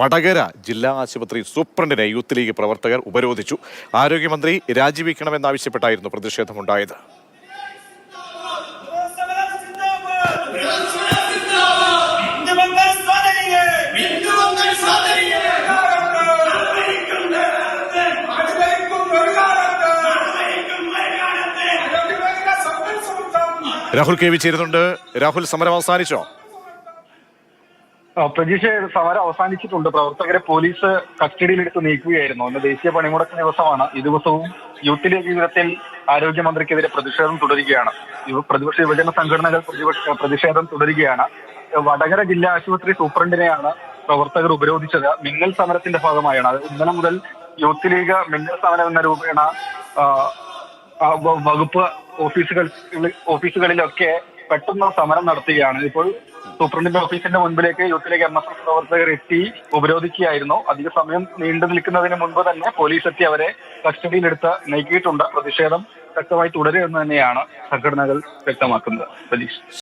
വടകര ജില്ലാ ആശുപത്രി സൂപ്രണ്ടിനെ youth league പ്രവർത്തകർ ഉപരോധിച്ചു. ആരോഗ്യമന്ത്രി രാജിവെക്കണമെന്നാവശ്യപ്പെട്ടായിരുന്നു പ്രതിഷേധമുണ്ടായത്. രാഹുൽ കെ വി ചേരുന്നുണ്ട്. രാഹുൽ, സമരം അവസാനിച്ചോ? പ്രതീക്ഷ, സമരം അവസാനിച്ചിട്ടുണ്ട്. പ്രവർത്തകരെ പോലീസ് കസ്റ്റഡിയിലെടുത്ത് നീക്കുകയായിരുന്നു. ഇന്ന് ദേശീയ പണിമുടക്ക് ദിവസമാണ്. ഈ ദിവസവും യൂത്ത് ലീഗ് വിധത്തിൽ ആരോഗ്യമന്ത്രിക്കെതിരെ പ്രതിഷേധം തുടരുകയാണ്. പ്രതിപക്ഷ യുവജന സംഘടനകൾ പ്രതിഷേധം തുടരുകയാണ്. വടകര ജില്ലാ ആശുപത്രി സൂപ്രണ്ടിനെയാണ് പ്രവർത്തകർ ഉപരോധിച്ചത്. മിന്നൽ സമരത്തിന്റെ ഭാഗമായാണ്. അത് ഇന്നലെ മുതൽ യൂത്ത് ലീഗ് മിന്നൽ സമരം എന്ന രൂപേണ വകുപ്പ് ഓഫീസുകളിലൊക്കെ പെട്ടെന്ന് സമരം നടത്തുകയാണ്. ഇപ്പോൾ സൂപ്രണ്ടിന്റെ ഓഫീസിന്റെ മുൻപിലേക്ക് യൂത്ത് ലീഗ് MSF പ്രവർത്തകർ എത്തി ഉപരോധിക്കുകയായിരുന്നു. അധിക സമയം നീണ്ടു നിൽക്കുന്നതിന് മുൻപ് തന്നെ പോലീസ് എത്തി അവരെ കസ്റ്റഡിയിലെടുത്ത് നീക്കിയിട്ടുണ്ട്. പ്രതിഷേധം ശക്തമായി തുടരുമെന്ന് തന്നെയാണ് സംഘടനകൾ വ്യക്തമാക്കുന്നത്.